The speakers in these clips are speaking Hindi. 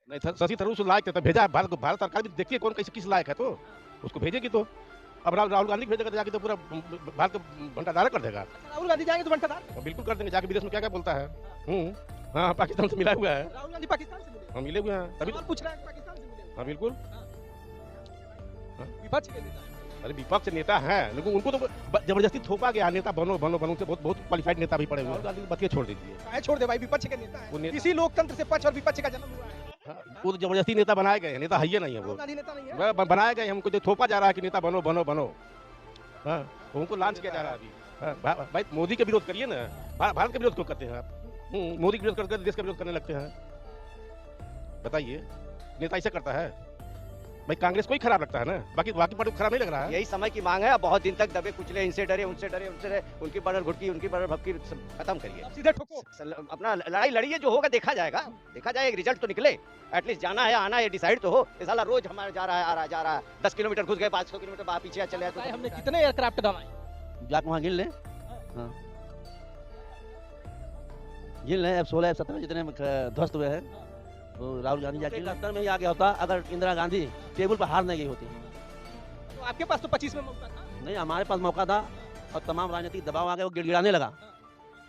नहीं शशि थरूर लायक थे तब भेजा है। भारत सरकार भी देखिए कौन कैसे किस लायक है, तो उसको भेजेगी। तो अब राहुल गांधी भेजेगा तो जाके तो पूरा भारत को भंडारा कर देगा। अच्छा, राहुल गांधी जाएंगे तो बंटाधार बिल्कुल कर देंगे, जाके विदेश में क्या क्या बोलता है। हाँ, पाकिस्तान से मिला हुआ है। राहुल गांधी पाकिस्तान से मिले, हाँ, मिले हुए हैं तभी। सवाल पूछ रहा है कि पाकिस्तान से मिले। हाँ बिल्कुल। विपक्ष के नेता अरे विपक्ष नेता हैं, लेकिन उनको तो जबरदस्ती थोपा गया, नेता बनो बनो बनो से बहुत बहुत क्वालिफाइड नेता भी पड़े हुए हैं। बतिए छोड़ दीजिए, काहे छोड़ दे भाई, विपक्ष के नेता है। किसी लोकतंत्र से पक्ष और विपक्ष का जन्म हुआ है। वो तो जबरदस्ती नेता बनाए गए, नेता है ही नहीं है वो। राहुल गांधी नेता नहीं है। बनाए गए, हमको जो थोपा जा रहा है कि नेता बनो बनो बनो। हाँ, उनको लॉन्च किया जा रहा है अभी। भाई मोदी के विरोध करिए ना, भारत का विरोध क्यों करते हैं आप? मोदी का विरोध करके देश का विरोध करने लगते हैं। बताइए, नेता ऐसा करता है? भाई कांग्रेस को ही खराब लगता है ना, बाकी बाकी पार्टी को खराब नहीं लग रहा है। यही समय की मांग है। बहुत दिन तक दबे कुचले, इनसे डरे उनसे डरे उनसे डरे, उनकी बड़र घुटकी उनकी बड़र भपकी खत्म करिए। अब सीधे ठोको। अपना लड़ाई लड़िए, जो होगा देखा जाएगा। देखा जाएगा, रिजल्ट तो निकले। एटलीस्ट जाना है आना है डिसाइड तो हो। ये साला रोज हमारा जा रहा है आ रहा है जा रहा है, 10 किलोमीटर घुस गए, 500 किलोमीटर पीछे चले भाई हमने कितने एयरक्राफ्ट दबाए, जाके वहाँ गिन ले। हाँ, गिन ले। अब 16 17 जितने ध्वस्त हुए हैं, तो राहुल गांधी जाके 71 में ही आ गया होता अगर इंदिरा गांधी टेबल पर हार नहीं गई होती। तो आपके पास तो 25 में मौका था, नहीं, हमारे पास मौका था और तमाम राजनीतिक दबाव आ गया, वो गिड़गिड़ाने लगा।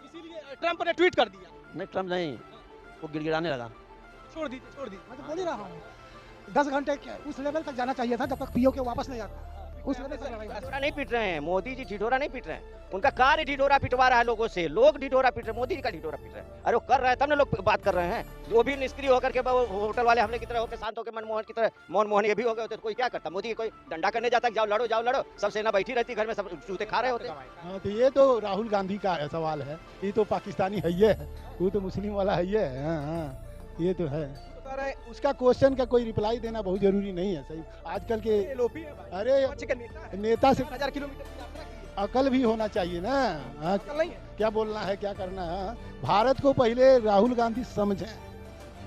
इसीलिए ट्रंप ने ट्वीट कर दिया। नहीं, ट्रम्प नहीं, वो गिड़गिड़ाने लगा। छोड़ दीजिए। मैं तो बोल ही रहा हूँ 10 घंटे उस लेवल तक जाना चाहिए था जब तक पीओ के वापस नहीं आता। उस लेवल तक ढिढोरा नहीं पीट रहे हैं मोदी जी, ढिढोरा नहीं पीट रहे हैं। उनका कार्य ढिढोरा पिटवा रहा है लोगों से। लोग ढिढोरा पीट रहे हैं, मोदी जी का ढिढोरा पीट रहे हैं। अरे वो कर रहे हैं तब ना लोग बात कर रहे हैं। वो भी निष्क्रिय होकर के होटल वाले हमले की तरह होकर, शांत होकर, मनमोहन की तरह मोहन ये भी हो गए होते तो कोई क्या करता? मोदी कोई डंडा करने जाता, जाओ लड़ो, सब सेना बैठी रहती घर में, सब जूते खा रहे होते। हाँ, तो ये तो राहुल गांधी का सवाल है, ये तो पाकिस्तानी है, ये है, वो तो मुस्लिम वाला है, ये है। हाँ, ये तो है। उसका क्वेश्चन का कोई रिप्लाई देना बहुत जरूरी नहीं है। सही आजकल के एलओपी है भाई, अरे विपक्ष का नेता है। नेता से 1000 किलोमीटर की यात्रा की है। अकल भी होना चाहिए ना। हाँ, अकल नहीं है। क्या बोलना है क्या करना है। भारत को पहले राहुल गांधी समझें,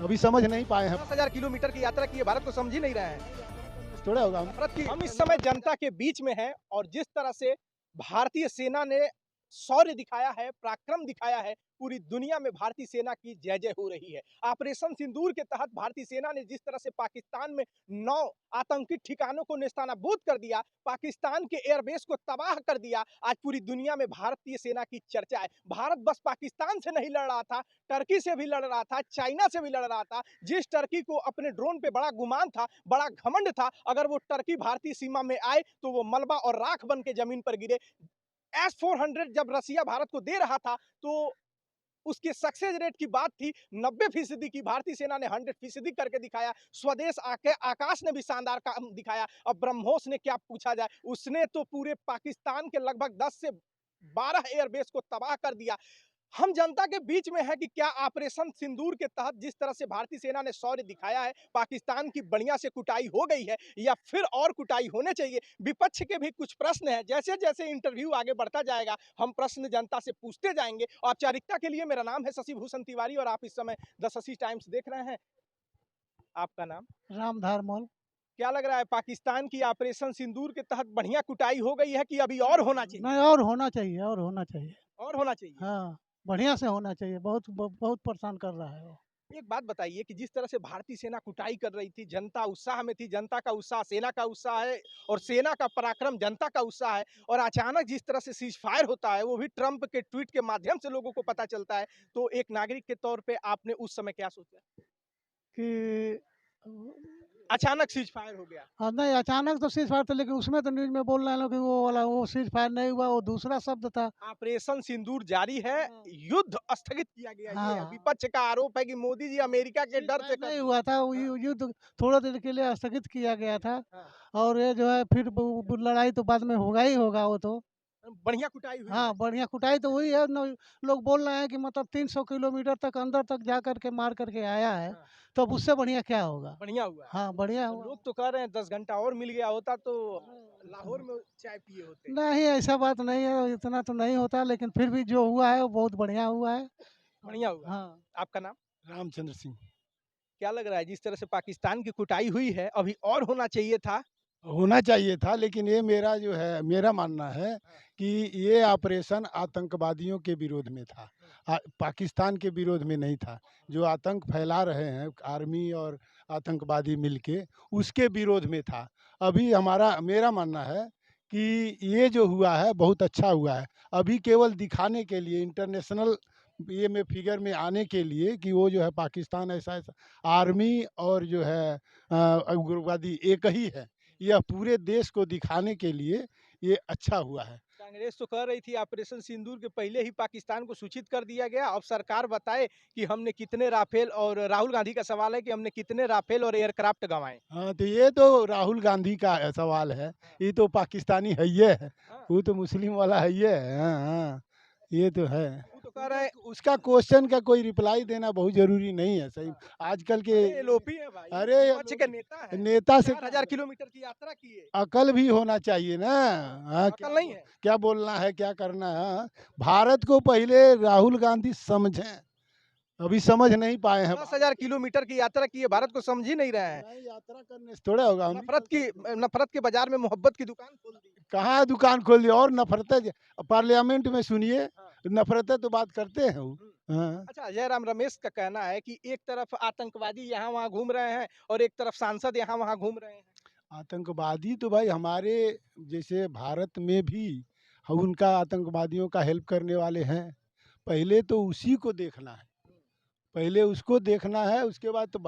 अभी समझ नहीं पाए हैं। 10,000 किलोमीटर की यात्रा की है, भारत को समझ ही नहीं रहा है। थोड़ा होगा। भारत की हम इस समय जनता के बीच में हैं और जिस तरह से भारतीय सेना ने शौर्य दिखाया है, पराक्रम दिखाया है, पूरी दुनिया में भारतीय सेना की जय जय हो रही है। ऑपरेशन सिंदूर के तहत भारतीय सेना ने जिस तरह से पाकिस्तान में 9 आतंकी ठिकानों को नेस्तनाबूद कर दिया, पाकिस्तान के एयरबेस को तबाह कर दिया, आज पूरी दुनिया में भारतीय सेना की चर्चा है। भारत बस पाकिस्तान से नहीं लड़ रहा था, टर्की से भी लड़ रहा था, चाइना से भी लड़ रहा था। जिस टर्की को अपने ड्रोन पे बड़ा गुमान था, बड़ा घमंड था, अगर वो टर्की भारतीय सीमा में आए तो वो मलबा और राख बन के जमीन पर गिरे। S-400 जब रसिया भारत को दे रहा था तो उसके सक्सेस रेट की बात थी 90% की, भारतीय सेना ने 100% करके दिखाया। स्वदेश आके आकाश ने भी शानदार काम दिखाया। अब ब्रह्मोस ने क्या पूछा जाए, उसने तो पूरे पाकिस्तान के लगभग 10 से 12 एयरबेस को तबाह कर दिया। हम जनता के बीच में है कि क्या ऑपरेशन सिंदूर के तहत जिस तरह से भारतीय सेना ने शौर्य दिखाया है, पाकिस्तान की बढ़िया से कुटाई हो गई है या फिर और कुटाई होने चाहिए? विपक्ष के भी कुछ प्रश्न हैं। जैसे जैसे इंटरव्यू आगे बढ़ता जाएगा हम प्रश्न जनता से पूछते जाएंगे। औपचारिकता के लिए मेरा नाम है शशि भूषण तिवारी और आप इस समय द शशि टाइम्स देख रहे हैं। आपका नाम? रामधार मॉल। क्या लग रहा है, पाकिस्तान की ऑपरेशन सिंदूर के तहत बढ़िया कुटाई हो गई है कि अभी और होना चाहिए? नहीं, और होना चाहिए, और होना चाहिए। और होना चाहिए। हाँ, बढ़िया से होना चाहिए। बहुत परेशान कर रहा है वो। एक बात बताइए कि जिस तरह से भारतीय सेना कुटाई कर रही थी, जनता उत्साह में थी, जनता का उत्साह सेना का उत्साह है और सेना का पराक्रम जनता का उत्साह है, और अचानक जिस तरह से सीज फायर होता है वो भी ट्रंप के ट्वीट के माध्यम से लोगों को पता चलता है, तो एक नागरिक के तौर पे आपने उस समय क्या सोचा कि अचानक सीज फायर हो गया? हाँ, नहीं अचानक तो सीज फायर था, लेकिन उसमें तो न्यूज में बोल रहे हैं लोग कि वो वाला वो सीज फायर नहीं हुआ, वो दूसरा शब्द था। ऑपरेशन सिंदूर जारी है, युद्ध स्थगित किया गया। ये हाँ। विपक्ष का आरोप है कि मोदी जी अमेरिका के डर से नहीं हुआ था, वो युद्ध थोड़ा देर के लिए स्थगित किया गया था। हाँ। और ये जो है फिर लड़ाई तो बाद में होगा ही होगा वो तो। बढ़िया कुटाई हुई। हाँ, बढ़िया कुटाई तो हुई है न। लोग बोल रहे हैं कि मतलब 300 किलोमीटर तक अंदर तक जा करके मार करके आया है, हाँ। तो अब उससे बढ़िया क्या होगा। बढ़िया हुआ। हाँ, बढ़िया और हुआ। लोग तो कह रहे हैं 10 घंटा और मिल गया होता तो लाहौर में चाय पिए होते। नहीं, ऐसा बात नहीं है, इतना तो नहीं होता, लेकिन फिर भी जो हुआ है वो बहुत बढ़िया हुआ है। बढ़िया हुआ। हाँ। आपका नाम? रामचंद्र सिंह। क्या लग रहा है जिस तरह से पाकिस्तान की कुटाई हुई है अभी और होना चाहिए था? होना चाहिए था, लेकिन ये मेरा जो है मेरा मानना है कि ये ऑपरेशन आतंकवादियों के विरोध में था, पाकिस्तान के विरोध में नहीं था। जो आतंक फैला रहे हैं आर्मी और आतंकवादी मिलके, उसके विरोध में था। अभी मेरा मानना है कि ये जो हुआ है बहुत अच्छा हुआ है। अभी केवल दिखाने के लिए, इंटरनेशनल ये में फिगर में आने के लिए कि वो जो है पाकिस्तान ऐसा आर्मी और जो है उग्रवादी एक ही है, यह पूरे देश को दिखाने के लिए ये अच्छा हुआ है। कांग्रेस तो कह रही थी ऑपरेशन सिंदूर के पहले ही पाकिस्तान को सूचित कर दिया गया। अब सरकार बताए कि हमने कितने राफेल, और राहुल गांधी का सवाल है कि हमने कितने राफेल और एयरक्राफ्ट गंवाए। हाँ, तो ये तो राहुल गांधी का सवाल है, ये तो पाकिस्तानी है ही है, वो तो मुस्लिम वाला है ही है। हाँ हाँ, ये तो है। वो तो कह रहे हैं उसका क्वेश्चन का कोई रिप्लाई देना बहुत जरूरी नहीं है। सही आजकल के एलओपी है भाई, अरे विपक्ष के नेता है, नेता से 4000 किलोमीटर की यात्रा की है। अकल भी होना चाहिए ना। हाँ, अकल नहीं है। क्या बोलना है, क्या करना है। हाँ, भारत को पहले राहुल गांधी समझें, अभी समझ नहीं पाए हैं। 10,000 किलोमीटर की यात्रा की है, भारत को समझ ही नहीं रहे हैं। नहीं, यात्रा करने से थोड़ा होगा। नफरत के बाजार में मोहब्बत की दुकान खोल दी। कहाँ दुकान खोल दी, और नफरतें पार्लियामेंट में सुनिए, नफरतें तो बात करते हैं वो। हाँ। अच्छा, जयराम रमेश का कहना है कि एक तरफ आतंकवादी यहाँ वहाँ घूम रहे हैं और एक तरफ सांसद यहाँ वहाँ घूम रहे हैं। आतंकवादी तो भाई हमारे जैसे भारत में भी हम उनका आतंकवादियों का हेल्प करने वाले हैं। पहले तो उसी को देखना है, पहले उसको देखना है, उसके बाद तो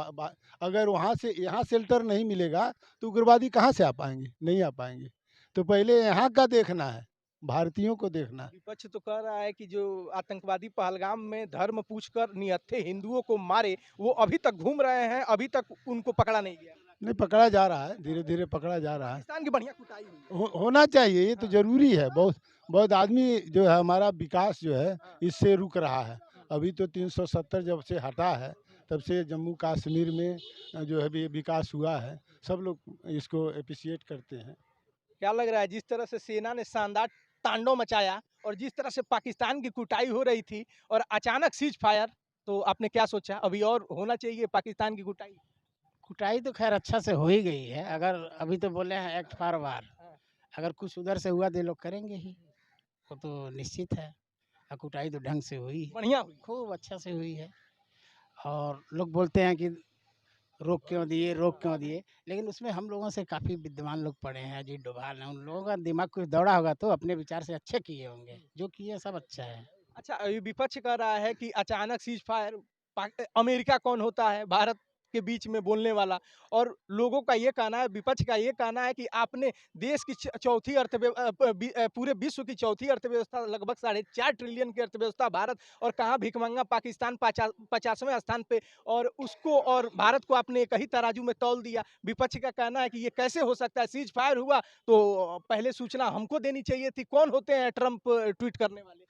अगर वहाँ से यहाँ शेल्टर नहीं मिलेगा तो उग्रवादी कहाँ से आ पाएंगे, नहीं आ पाएंगे। तो पहले यहाँ का देखना है, भारतीयों को देखना है। विपक्ष तो कह रहा है कि जो आतंकवादी पहलगाम में धर्म पूछकर निहत्थे हिंदुओं को मारे, वो अभी तक घूम रहे हैं, अभी तक उनको पकड़ा नहीं गया। नहीं, पकड़ा जा रहा है, धीरे धीरे पकड़ा जा रहा है। पाकिस्तान की बढ़िया कुटाई हुई। होना चाहिए, ये तो जरूरी है। बहुत बहुत आदमी जो है हमारा विकास जो है इससे रुक रहा है। अभी तो 370 जब से हटा है तब से जम्मू कश्मीर में जो है भी विकास हुआ है, सब लोग इसको अप्रिशिएट करते हैं। क्या लग रहा है, जिस तरह से सेना ने शानदार तांडव मचाया और जिस तरह से पाकिस्तान की कुटाई हो रही थी और अचानक सीज फायर, तो आपने क्या सोचा अभी और होना चाहिए पाकिस्तान की कुटाई? कुटाई तो खैर अच्छा से हो ही गई है। अगर अभी तो बोले हैं एक्ट फॉर वार, अगर कुछ उधर से हुआ तो ये लोग करेंगे ही, वो तो निश्चित है। और कुटाई तो ढंग से हुई है, बढ़िया हुई। खूब अच्छा से हुई है। और लोग बोलते हैं कि रोक क्यों दिए, रोक क्यों दिए, लेकिन उसमें हम लोगों से काफ़ी विद्वान लोग पड़े हैं, अजीत डोभाल हैं, उन लोगों का दिमाग कुछ दौड़ा होगा तो अपने विचार से अच्छे किए होंगे। जो किए सब अच्छा है। अच्छा, अभी विपक्ष कह रहा है कि अचानक सीज फायर, अमेरिका कौन होता है भारत के बीच में बोलने वाला? और लोगों का ये कहना है, विपक्ष का ये कहना है कि आपने देश की चौथी पूरे विश्व की चौथी अर्थव्यवस्था, लगभग 4.5 ट्रिलियन की अर्थव्यवस्था भारत, और कहाँ भिखमंगा पाकिस्तान 50वें स्थान पे, और उसको और भारत को आपने एक ही तराजू में तौल दिया। विपक्ष का कहना है कि ये कैसे हो सकता है? सीज फायर हुआ तो पहले सूचना हमको देनी चाहिए थी। कौन होते हैं ट्रंप ट्वीट करने वाले?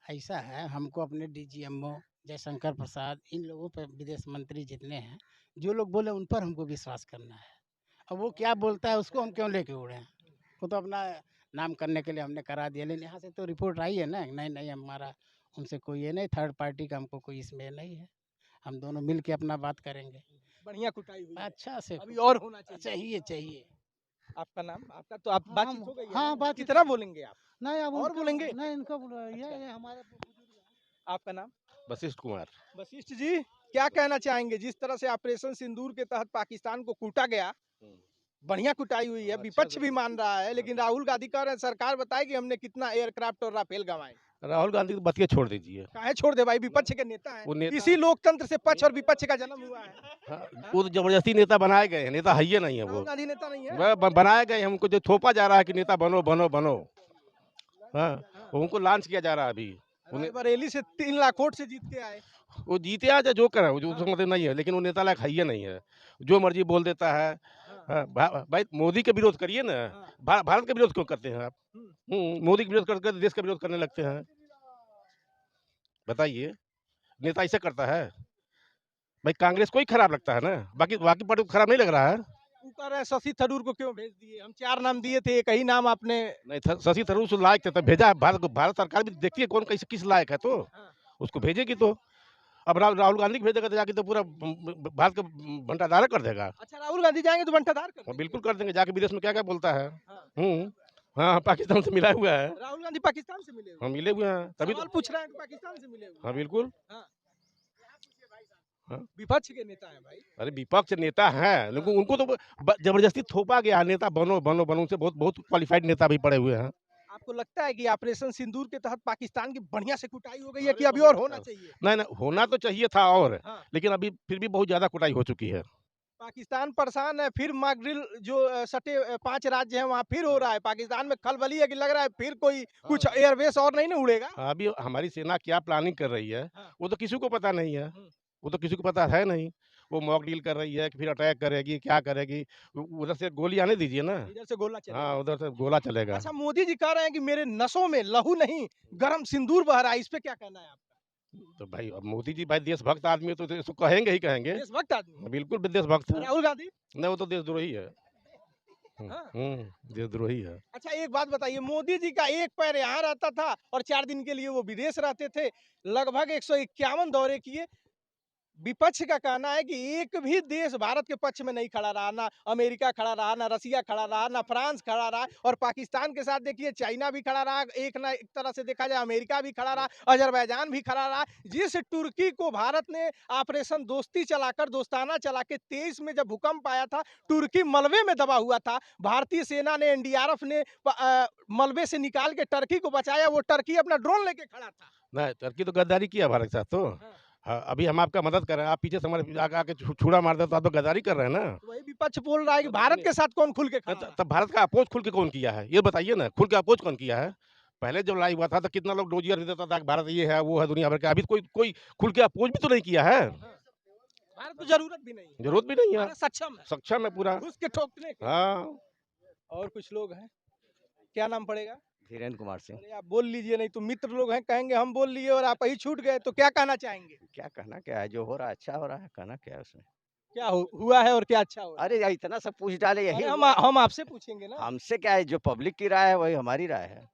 ऐसा है, हमको अपने डीजीएमओ जयशंकर प्रसाद, इन लोगों पर, विदेश मंत्री जितने हैं, जो लोग बोले उन पर हमको विश्वास करना है। अब वो क्या बोलता है उसको हम क्यों लेके उड़े हैं? वो तो अपना नाम करने के लिए हमने करा दिया, लेकिन यहाँ से तो रिपोर्ट आई है ना, नहीं नहीं हमारा उनसे कोई ये नहीं, थर्ड पार्टी का हमको कोई इसमें नहीं है। हम दोनों मिल के अपना बात करेंगे बढ़िया कुटाई हुई है। अच्छा से। अभी और होना चाहिए। चाहिए चाहिए। आपका नाम, आपका तो आप बातचीत हो गई है हाँ, ना? बातचीत कितना बोलेंगे आप? नहीं, अब और बोलेंगे? नहीं, इनको बोलो, अच्छा। ये हमारे आपका नाम? वशिष्ठ कुमार। वशिष्ठ जी, क्या कहना चाहेंगे जिस तरह से ऑपरेशन सिंदूर के तहत पाकिस्तान को कूटा गया? बढ़िया कुटाई हुई है, अच्छा विपक्ष से। भी मान रहा है, लेकिन राहुल गांधी कह रहे हैं सरकार बताए कि हमने कितना एयरक्राफ्ट और राफेल गंवाए। राहुल गांधी को बतिया छोड़ दीजिए। काहे छोड़ दे भाई, विपक्ष के नेता वो हैं। नेता- इसी लोकतंत्र से पक्ष और विपक्ष का जन्म हुआ है। हाँ, वो तो जबरदस्ती नेता बनाए गए हैं, नेता है ही नहीं है वो। राहुल गांधी नेता नहीं है। बनाए गए, हमको जो थोपा जा रहा है कि नेता बनो बनो बनो। हाँ, उनको लॉन्च किया जा रहा है अभी। बरेली से 3 लाख वोट से जीत के आए। वो जीते आ जाए जो करे, वो जो उसका मतलब नहीं है, लेकिन वो नेता लायक है ही नहीं है, जो मर्जी बोल देता है। हाँ, भाई मोदी के विरोध करिए ना, भारत का विरोध क्यों करते हैं आप? मोदी का विरोध करके देश का विरोध करने लगते हैं। बताइए, नेता ऐसा करता है? भाई कांग्रेस को ही खराब लगता है ना, बाकी बाकी पार्टी को खराब नहीं लग रहा है। वो कह रहे हैं शशि थरूर को क्यों भेज दिए? हम 4 नाम दिए थे, एक ही नाम आपने। नहीं, शशि थरूर से लायक थे तब भेजा है। भारत सरकार भी देखती है कौन किस लायक है, तो उसको भेजेगी। तो अब राहुल गांधी को भेजेगा तो जाके तो पूरा भारत का भंडारा कर देगा। अच्छा, राहुल गांधी जाएंगे तो बंटाधार कर और देंगे। बिल्कुल कर देंगे, जाके विदेश में क्या क्या बोलता है। हाँ। हाँ, पाकिस्तान से मिला हुआ है। राहुल गांधी पाकिस्तान से मिले हुए हम मिले हुए हैं तभी सवाल तो। पूछ रहे हैं कि पाकिस्तान से मिले हुए हाँ बिल्कुल। हाँ। विपक्ष के नेता है भाई। अरे विपक्ष नेता हैं, लेकिन उनको तो जबरदस्ती थोपा गया, नेता बनो बनो बनो, उनसे बहुत बहुत क्वालिफाइड नेता भी पड़े हुए हैं। आपको लगता है कि ऑपरेशन सिंदूर के तहत पाकिस्तान की बढ़िया से कुटाई हो गई है अरे कि अभी बहुत और होना अच्छा। चाहिए? नहीं नहीं, होना तो चाहिए था और, हाँ। लेकिन अभी फिर भी बहुत ज्यादा कुटाई हो चुकी है। पाकिस्तान परेशान है, फिर मॉकड्रिल जो सटे 5 राज्य हैं वहाँ फिर हो रहा है। पाकिस्तान में खलबली है कि लग रहा है फिर कोई कुछ एयरबेस और नहीं ना उड़ेगा? अभी हमारी सेना क्या प्लानिंग कर रही है हाँ। वो तो किसी को पता नहीं है। हम्म। वो तो किसी को पता है नहीं। वो मॉक डील कर रही है कि फिर अटैक करेगी, क्या करेगी। उधर से गोली आने दीजिए ना। इधर से गोला चलेगा। हाँ, उधर से गोला चलेगा। अच्छा, मोदी जी कह रहे हैं कि मेरे नसों में लहू नहीं गरम सिंदूर बह रहा है, इस पे क्या कहना है आपका? तो भाई अब मोदी जी भाई देशभक्त आदमी है तो इसको कहेंगे ही कहेंगे। देशभक्त आदमी है। बिल्कुल देशभक्त है। राहुल गांधी? नहीं, वो तो देशद्रोही है। हाँ। देशद्रोही है। अच्छा, एक बात बताइए, मोदी जी का एक पैर यहाँ रहता था और 4 दिन के लिए वो विदेश रहते थे, लगभग 151 दौरे किए। विपक्ष का कहना है कि एक भी देश भारत के पक्ष में नहीं खड़ा रहा, ना अमेरिका खड़ा रहा, ना रसिया खड़ा रहा, ना फ्रांस खड़ा रहा, और पाकिस्तान के साथ देखिए चाइना भी खड़ा रहा, एक ना एक तरह से देखा जाए अमेरिका भी खड़ा रहा, अजरबैजान भी खड़ा रहा। जिस तुर्की को भारत ने ऑपरेशन दोस्ती चलाकर, दोस्ताना चला के 23 में जब भूकंप आया था, तुर्की मलबे में दबा हुआ था, भारतीय सेना ने, एनडीआरएफ ने मलबे से निकाल के टर्की को बचाया, वो टर्की अपना ड्रोन लेके खड़ा था। नहीं, टर्की तो गद्दारी किया भारत के साथ तो। हाँ, अभी हम आपका मदद कर रहे हैं, आप पीछे से हमारे आके छुरा मार दे तो आप तो गद्दारी कर रहे हैं ना। तो वही विपक्ष बोल रहा है कि भारत के साथ कौन खुल के खड़ा रहा? तब भारत का अपोज खुल के कौन किया है, ये बताइए ना। खुल के अपोज कौन किया है? पहले जब लड़ाई हुआ था तो कितना लोग डोजियर भी देता था कि भारत ये है वो है दुनिया भर का। अभी तो कोई खुल के अपोज भी तो नहीं किया है। भारत को जरूरत भी नहीं है। जरूरत भी नहीं है, भारत सक्षम है सक्षम है पूरा। घुस के ठोकने के। हाँ। और कुछ लोग हैं, क्या नाम पड़ेगा? धीरेन्द्र कुमार सिंह। अरे आप बोल लीजिए, नहीं तो मित्र लोग हैं कहेंगे हम बोल लिए और आप ही छूट गए, तो क्या कहना चाहेंगे? क्या कहना क्या है, जो हो रहा है अच्छा हो रहा है, कहना क्या है उसमें। क्या हुआ है और क्या अच्छा हो रहा है? अरे इतना सब पूछ डाले, यही अरे हुआ है। हम आपसे पूछेंगे ना। हमसे क्या है, जो पब्लिक की राय है वही हमारी राय है,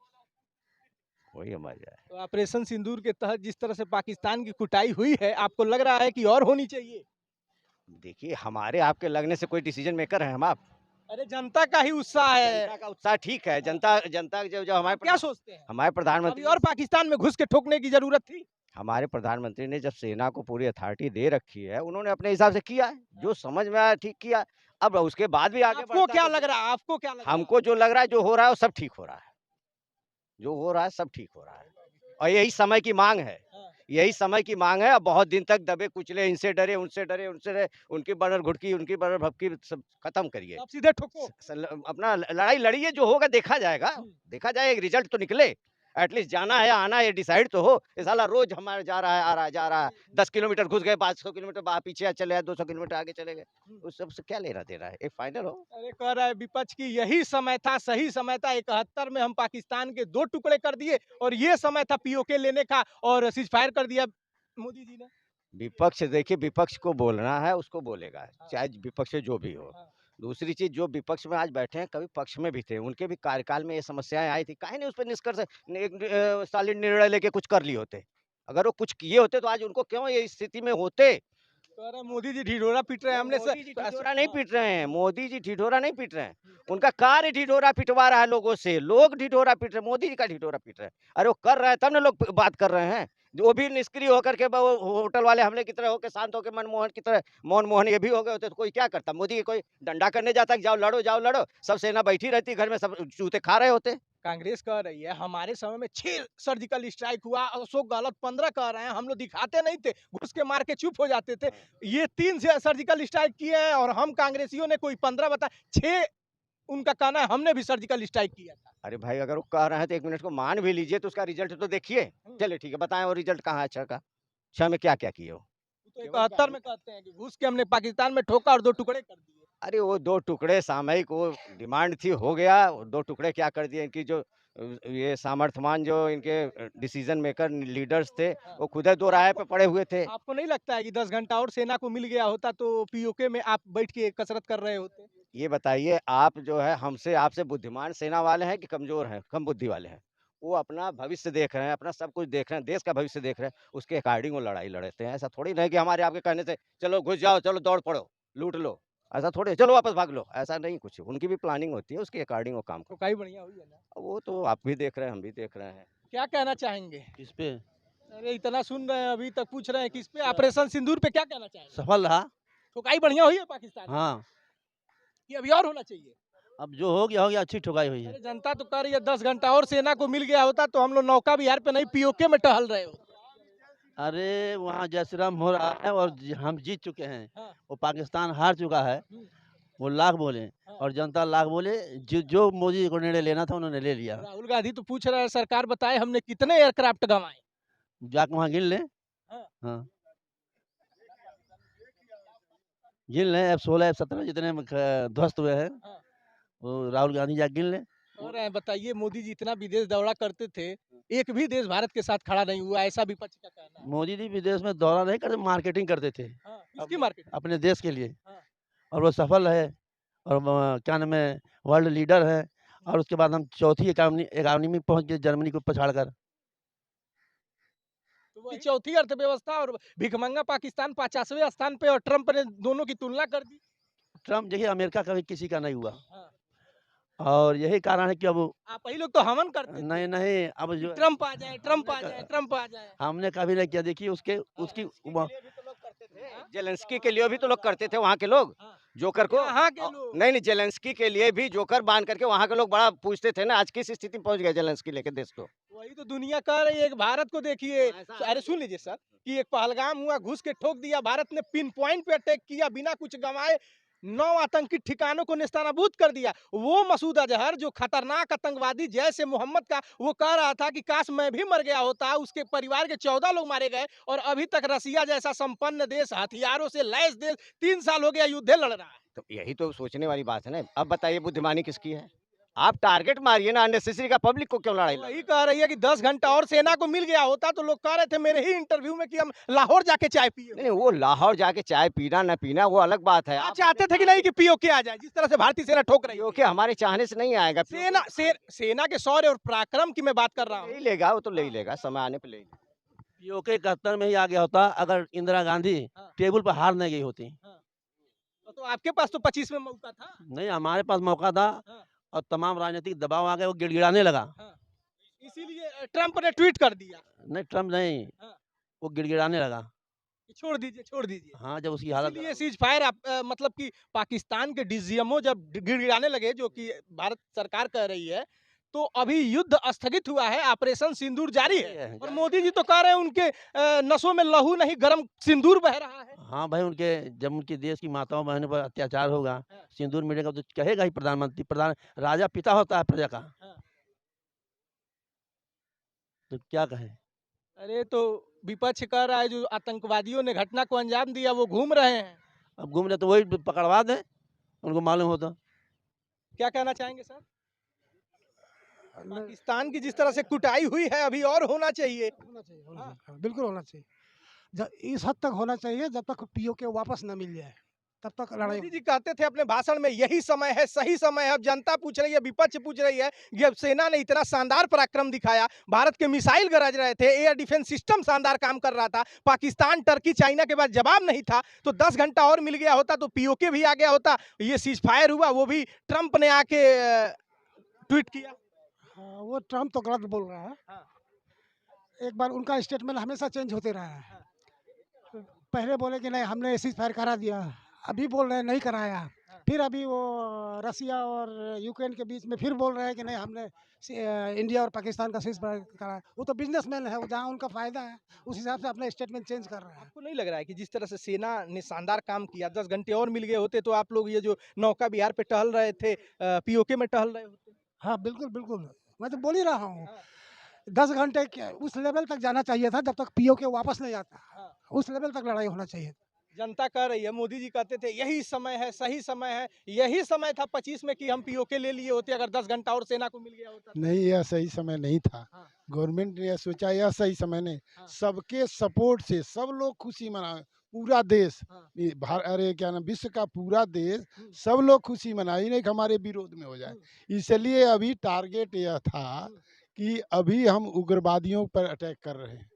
वही हमारी राय है। तो ऑपरेशन सिंदूर के तहत जिस तरह से पाकिस्तान की कुटाई हुई है, आपको लग रहा है कि और होनी चाहिए? देखिए, हमारे आपके लगने से कोई डिसीजन मेकर है हम आप? अरे जनता का ही उत्साह है। जनता का उत्साह ठीक है, जनता जो हमारे क्या सोचते हैं? हमारे अभी प्रधानमंत्री और पाकिस्तान में घुस के ठोकने की जरूरत थी? हमारे प्रधानमंत्री ने जब सेना को पूरी अथॉरिटी दे रखी है, उन्होंने अपने हिसाब से किया है, जो समझ में आया ठीक किया। अब उसके बाद भी आगे आपको क्या लग रहा है? आपको क्या लग रहा है? हमको जो लग रहा है, जो हो रहा है वो सब ठीक हो रहा है, जो हो रहा है सब ठीक हो रहा है, और यही समय की मांग है। यही समय की मांग है। अब बहुत दिन तक दबे कुचले, इनसे डरे उनसे डरे उनसे डरे, उनकी बनर घुटकी उनकी बनर भपकी सब खत्म करिए। आप सीधे ठोको। अपना लड़ाई लड़िए, जो होगा देखा जाएगा, देखा जाएगा, एक रिजल्ट तो निकले। एटलीस्ट जाना है आना है डिसाइड तो हो। ये साला रोज हमारा जा रहा है आ रहा है जा रहा है, 10 किलोमीटर घुस गए, 500 किलोमीटर पीछे चले गए, 200 किलोमीटर आगे चले गए, उस सबसे क्या लेना देना है, एक फाइनल हो। अरे कह रहा है विपक्ष की यही समय था, सही समय था। 71 में हम पाकिस्तान के 2 टुकड़े कर दिए और ये समय था पीओके लेने का और सीज फायर कर दिया मोदी जी ने। विपक्ष देखिए, विपक्ष को बोलना है उसको बोलेगा, चाहे विपक्ष जो भी हो। दूसरी चीज, जो विपक्ष में आज बैठे हैं कभी पक्ष में भी थे, उनके भी कार्यकाल में ये समस्याएं आई थी, काहे नहीं उस पर निष्कर्ष एक सॉलिड निर्णय लेके कुछ कर लिए होते। अगर वो कुछ किए होते तो आज उनको क्यों ये स्थिति में होते। कह रहा मोदी जी ढिढोरा पीट रहे हैं हमने। मोदी जी ढिढोरा नहीं पीट रहे हैं, मोदी जी ढिढोरा नहीं पीट रहे हैं, उनका कार्य ढिढोरा पिटवा रहा है लोगों से। लोग ढिढोरा पीट रहे हैं, मोदी जी का ढिढोरा पीट रहे हैं। अरे वो कर रहा है तब ना लोग बात कर रहे हैं। वो भी निष्क्रिय होकर के होटल वाले हमले की तरह होकर, शांत होकर मनमोहन की तरह, मोहन ये भी हो गए होते तो कोई क्या करता। मोदी के कोई डंडा करने जाता कि जाओ लड़ो, सब सेना बैठी रहती घर में, सब जूते खा रहे होते। कांग्रेस कह रही है हमारे समय में 6 सर्जिकल स्ट्राइक हुआ, अशोक गहलोत 15 कह रहे हैं, हम लोग दिखाते नहीं थे, घुस के मार के चुप हो जाते थे। ये 3 सर्जिकल स्ट्राइक किए हैं और हम कांग्रेसियों ने कोई 15 बता, 6 उनका कहना है हमने भी सर्जिकल स्ट्राइक किया था। अरे भाई, अगर वो कह रहे हैं तो 1 मिनट को मान भी लीजिए, तो उसका रिजल्ट तो देखिए। चलिए ठीक है, बताएं वो रिजल्ट कहाँ है अच्छा का, अच्छा में क्या क्या किए हो। तो 71 में कहते हैं कि घुस के हमने पाकिस्तान में ठोका और 2 टुकड़े कर दिए। अरे वो 2 टुकड़े सामयिक वो डिमांड थी, हो गया। 2 टुकड़े क्या कर दिए, इनकी जो ये सामर्थ्यवान जो इनके डिसीजन मेकर लीडर्स थे, वो खुद दो राय पे पड़े हुए थे। आपको नहीं लगता है कि 10 घंटा और सेना को मिल गया होता तो पीओके में आप बैठ के कसरत कर रहे होते? ये बताइए, आप जो है हमसे आपसे बुद्धिमान सेना वाले हैं कि कमजोर हैं, कम बुद्धि वाले हैं? वो अपना भविष्य देख रहे हैं, अपना सब कुछ देख रहे हैं, देश का भविष्य देख रहे हैं, उसके अकॉर्डिंग वो लड़ाई लड़ते हैं। ऐसा थोड़ी नहीं कि हमारे आपके कहने से चलो घुस जाओ, चलो दौड़ पड़ो, लूट लो, ऐसा थोड़ी चलो वापस भाग लो, ऐसा नहीं कुछ। उनकी भी प्लानिंग होती है, उसके अकॉर्डिंग वो काम करते ठोकाई बढ़िया हुई है ना? हैं। वो तो आप भी देख रहे हैं, हम भी देख रहे हैं। क्या कहना चाहेंगे? किस पे अरे इतना सुन रहे हैं, अभी तक पूछ रहे हैं किस पे, ऑपरेशन सिंदूर पे क्या कहना चाहेंगे? सफल रहा। ठोकाई बढ़िया हुई है पाकिस्तान में? हाँ, कि अभी और होना चाहिए? अब जो हो गया, अच्छी ठुकाई हुई है। अरे जनता तो कह रही है 10 घंटा और सेना को मिल गया होता तो हम लोग नौका विहार पे नहीं पीओके में टहल रहे हो। अरे वहाँ जय श्री राम हो रहा है और हम जीत चुके हैं। हाँ। वो पाकिस्तान हार चुका है। वो लाख बोले हाँ। और जनता लाख बोले। जो मोदी जी को निर्णय लेना था उन्होंने ले लिया। राहुल गांधी तो पूछ रहा है सरकार बताए हमने कितने एयरक्राफ्ट गंवाए। जाके वहाँ गिन ले। हाँ। हाँ, गिन ले। F-16 F-17 जितने ध्वस्त हुए हैं हाँ। वो राहुल गांधी जाके गिन ले। कह रहे हैं बताइए मोदी जी इतना विदेश दौरा करते थे, एक भी देश भारत के साथ खड़ा नहीं हुआ, ऐसा विपक्ष का कहना है। मोदी जी विदेश में दौरा नहीं करते, मार्केटिंग करते थे हाँ, किसकी मार्केट? अपने देश के लिए। हाँ। और वो सफल है और क्या नाम है, वर्ल्ड लीडर है। और उसके बाद हम चौथी इकानमी में पहुंच गए, जर्मनी को पछाड़ कर। तो वही चौथी अर्थव्यवस्था और भिखमंगा पाकिस्तान 50वें स्थान पे, और ट्रंप ने दोनों की तुलना कर दी। ट्रम्प देखिए, अमेरिका कभी किसी का नहीं हुआ। हाँ। और यही कारण है कि अब आप ही लोग तो हवन करते थे नहीं अब कि जो ट्रंप आ जाए, ट्रंप आ जाए, ट्रंप आ जाए। हमने कभी नहीं किया। देखिए उसकी जेलेंस्की के लिए भी तो लोग करते थे वहाँ के लोग, हाँ। जोकर को। यहाँ के लोग। नहीं, जेलेंस्की के लिए भी जोकर बांध करके वहाँ के लोग बड़ा पूछते थे ना। आज किस स्थिति में पहुंच गए जेलेंस्की लेके देश को। वही तो दुनिया कह रही है कि भारत को देखिए। ऐसा अरे सुन लीजिए सर, कि एक पहलगाम हुआ, घुस के ठोक दिया, भारत ने पिन पॉइंट पे अटैक किया, बिना कुछ गंवाए 9 आतंकी ठिकानों को नेस्तनाबूद कर दिया। वो मसूद अजहर जो खतरनाक आतंकवादी जैसे मोहम्मद का, वो कह रहा था कि काश मैं भी मर गया होता। उसके परिवार के 14 लोग मारे गए और अभी तक रसिया जैसा संपन्न देश, हथियारों से लैस देश 3 साल हो गया युद्ध लड़ रहा है। तो यही तो सोचने वाली बात है ना। अब बताइए बुद्धिमानी किसकी है? आप टारगेट मारिए ना अननेसेसरी का, पब्लिक को क्यों लड़ाई वही कह रही है कि 10 घंटा और सेना को मिल गया होता तो लोग कह रहे थे मेरे ही इंटरव्यू में कि हम लाहौर जाके चाय पिए। नहीं, वो लाहौर जाके चाय पीना न पीना वो अलग बात है। आप चाहते थे कि नहीं कि पीओके आ जाए, जिस तरह से भारतीय सेना ठोक रही है? पीओके हमारे चाहने से नहीं आएगा। सेना के शौर्य और पराक्रम की मैं बात कर रहा हूँ। ले ही लेगा, वो तो ले ही लेगा, समय आने पे ले ही लेगा। पीओके 71 में ही आ गया होता अगर इंदिरा गांधी हाँ। टेबल पर हार नहीं गई होती। तो आपके पास तो 25 में मौका था। नहीं, हमारे पास मौका था हाँ। और तमाम राजनीतिक दबाव आ गए, वो गिड़गिड़ाने लगा। इसीलिए ट्रंप ने ट्वीट कर दिया नहीं, ट्रम्प नहीं, हाँ। वो गिड़गिड़ाने लगा। कि छोड़ दीजिए, छोड़ दीजिए। हाँ, जब उसकी हालत इसीलिए सीज फायर मतलब कि पाकिस्तान के डीजीएमओ जब गिड़गिड़ाने लगे, जो कि भारत सरकार कह रही है, तो अभी युद्ध स्थगित हुआ है, ऑपरेशन सिंदूर जारी है। और मोदी जी तो कह रहे हैं उनके नसों में लहू नहीं, गर्म सिंदूर बह रहा है। हाँ भाई, उनके जब उनके देश की माताओं बहनों पर अत्याचार होगा, हाँ। सिंदूर मिलेगा तो कहेगा ही प्रधानमंत्री। प्रधान राजा पिता होता है प्रजा का। हाँ। तो क्या कहें। अरे तो विपक्ष कह रहा है जो आतंकवादियों ने घटना को अंजाम दिया वो घूम रहे हैं। अब घूम रहे तो वही पकड़वा दें, उनको मालूम होता। क्या कहना चाहेंगे सर? पाकिस्तान की जिस तरह से कुटाई हुई है, अभी और होना चाहिए। होना चाहिए, होना चाहिए, बिल्कुल होना चाहिए। इस हद तक होना चाहिए जब तक पीओके वापस न मिल जाए, तब तक लड़ाई। मोदी जी कहते थे अपने भाषण में यही समय है, सही समय है। अब जनता पूछ रही है, विपक्ष पूछ रही है कि अब सेना ने इतना शानदार पराक्रम दिखाया, भारत के मिसाइल गरज रहे थे, एयर डिफेंस सिस्टम शानदार काम कर रहा था, पाकिस्तान टर्की चाइना के बाद जवाब नहीं था, तो 10 घंटा और मिल गया होता तो पीओके भी आ गया होता। ये सीज फायर हुआ, वो भी ट्रंप ने आके ट्वीट किया। हाँ, वो ट्रम्प तो गलत बोल रहा है। हाँ। एक बार उनका स्टेटमेंट हमेशा चेंज होते रहा है। पहले बोले कि नहीं हमने सीज फायर करा दिया, अभी बोल रहे हैं नहीं कराया। फिर अभी वो रसिया और यूक्रेन के बीच में फिर बोल रहे हैं कि नहीं हमने इंडिया और पाकिस्तान का सीज फायर करा। वो तो बिजनेसमैन है, वो जहाँ उनका फायदा है उस हिसाब से अपना स्टेटमेंट चेंज कर रहे हैं। आपको नहीं लग रहा है कि जिस तरह से सेना ने शानदार काम किया, 10 घंटे और मिल गए होते तो आप लोग ये जो नौका विहार पे टहल रहे थे, पीओके में टहल रहे होते? हाँ बिल्कुल बिल्कुल, मैं तो बोल ही रहा हूँ। 10 घंटे उस लेवल तक जाना चाहिए था जब तक पीओके वापस नहीं आता। उस लेवल तक लड़ाई होना चाहिए। जनता कह रही है, मोदी जी कहते थे यही समय है, सही समय है। यही समय था 25 में कि हम पीओके ले लिए होते अगर 10 घंटा और सेना को मिल गया होता। नहीं, यह सही समय नहीं था। हाँ। गवर्नमेंट ने यह सोचा यह सही समय नहीं। हाँ। सबके सपोर्ट से सब लोग खुशी मनाए, पूरा देश। हाँ। ये अरे क्या नाम, विश्व का पूरा देश सब लोग खुशी मनाए, नहीं कि हमारे विरोध में हो जाए। इसलिए अभी टारगेट यह था कि अभी हम उग्रवादियों पर अटैक कर रहे हैं,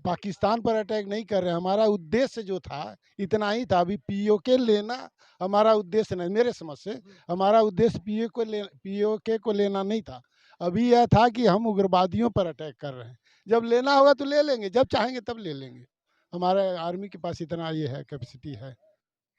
पाकिस्तान पर अटैक नहीं कर रहे हैं। हमारा उद्देश्य जो था इतना ही था। अभी पीओके लेना हमारा उद्देश्य नहीं, मेरे समझ से हमारा उद्देश्य पीओके को लेना नहीं था। अभी यह था कि हम उग्रवादियों पर अटैक कर रहे हैं। जब लेना होगा तो ले लेंगे, जब चाहेंगे तब ले लेंगे। हमारे आर्मी के पास इतना ये है, कैपेसिटी है।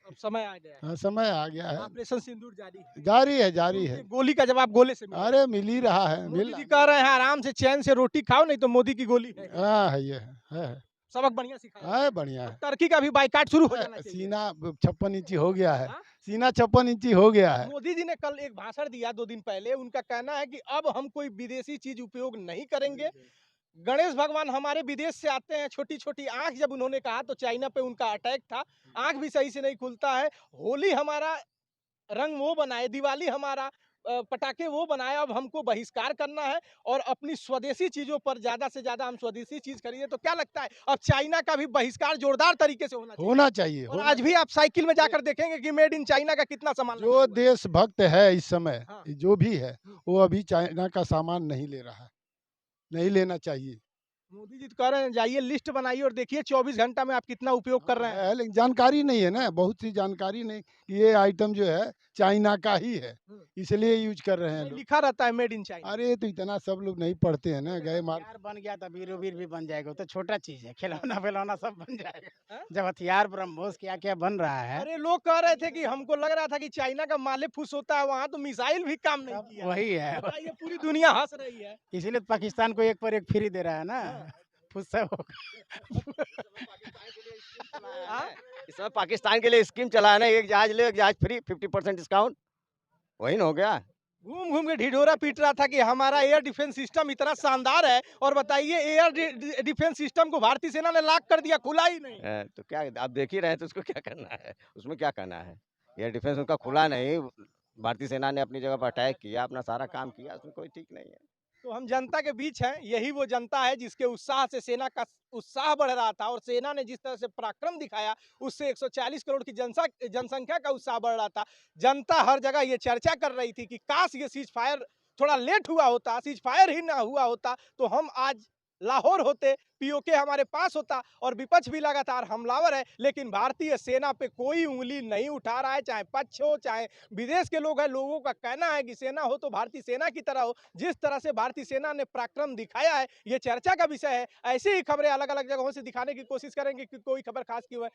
अब समय आ गया है, हाँ, समय आ गया है। ऑपरेशन सिंदूर जारी है। जारी है। गोली का जवाब गोले से मिला। अरे मिल ही रहा है, मोदी जी कह रहे हैं आराम से चैन से रोटी खाओ, नहीं तो मोदी की गोली है। हाँ है, ये है। सबक बढ़िया सिखाया। है बढ़िया है। टर्की का भी बाइकाट शुरू हो जाना चाहिए। सीना 56 इंची हो गया है। हाँ? सीना 56 इंची हो गया है। मोदी जी ने कल एक भाषण दिया 2 दिन पहले, उनका कहना है कि अब हम कोई विदेशी चीज उपयोग नहीं करेंगे। गणेश भगवान हमारे विदेश से आते हैं, छोटी छोटी आंख जब उन्होंने कहा तो चाइना पे उनका अटैक था, आंख भी सही से नहीं खुलता है। होली हमारा रंग वो बनाए, दिवाली हमारा पटाखे वो बनाए, अब हमको बहिष्कार करना है और अपनी स्वदेशी चीजों पर ज्यादा से ज्यादा हम स्वदेशी चीज खरीदे। तो क्या लगता है अब चाइना का भी बहिष्कार जोरदार तरीके से होना चाहिए? और आज भी आप साइकिल में जाकर देखेंगे कि मेड इन चाइना का कितना सामान लगा जो हुआ है। देशभक्त है इस समय, हाँ। जो भी है, वो अभी चाइना का सामान नहीं ले रहा है, नहीं लेना चाहिए। मोदी जी तो कह रहे हैं जाइए लिस्ट बनाइए और देखिए 24 घंटा में आप कितना उपयोग कर रहे हैं। है, लेकिन जानकारी नहीं है ना, बहुत सी जानकारी नहीं कि ये आइटम जो है चाइना का ही है, इसलिए यूज कर रहे हैं लोग। लिखा रहता है मेड इन चाइना। अरे तो इतना सब लोग नहीं पढ़ते हैं ना, गए मार। हथियार बन गया तो वीर वीर भी बन जाएगा, वो तो छोटा चीज है, खिलौना विलौना सब बन जाएगा। हाँ? जब हथियार ब्रह्मोस क्या क्या बन रहा है, अरे लोग कह रहे थे कि हमको लग रहा था कि चाइना का माले फुस होता है, वहाँ तो मिसाइल भी काम नहीं सब किया। वही है। बताइए, पूरी दुनिया हंस रही है। इसीलिए तो पाकिस्तान को एक पर एक फ्री दे रहा है ना, फुस्सा होगा। हाँ? इस समय पाकिस्तान के लिए स्कीम चला है ना, एक जहाज ले एक जहाज फ्री, 50% डिस्काउंट, वही ना हो गया। घूम घूम के ढिढोरा पीट रहा था कि हमारा एयर डिफेंस सिस्टम इतना शानदार है, और बताइए एयर डिफेंस सिस्टम को भारतीय सेना ने लॉक कर दिया, खुला ही नहीं। तो क्या आप देख ही रहे हैं, तो उसको क्या करना है, उसमें क्या करना है। एयर डिफेंस उनका खुला नहीं, भारतीय सेना ने अपनी जगह पर अटैक किया, अपना सारा काम किया, उसमें कोई ठीक नहीं है। तो हम जनता के बीच हैं, यही वो जनता है जिसके उत्साह से सेना का उत्साह बढ़ रहा था, और सेना ने जिस तरह से पराक्रम दिखाया उससे 140 करोड़ की जनसंख्या का उत्साह बढ़ रहा था। जनता हर जगह ये चर्चा कर रही थी कि काश ये सीज फायर थोड़ा लेट हुआ होता, सीज फायर ही ना हुआ होता तो हम आज लाहौर होते, पीओके हमारे पास होता, और विपक्ष भी लगातार हमलावर है, लेकिन भारतीय सेना पे कोई उंगली नहीं उठा रहा है, चाहे पक्ष हो चाहे विदेश के लोग हैं। लोगों का कहना है कि सेना हो तो भारतीय सेना की तरह हो। जिस तरह से भारतीय सेना ने पराक्रम दिखाया है, ये चर्चा का विषय है। ऐसी ही खबरें अलग अलग जगहों से दिखाने की कोशिश करेंगे कि कोई खबर खास क्यों है।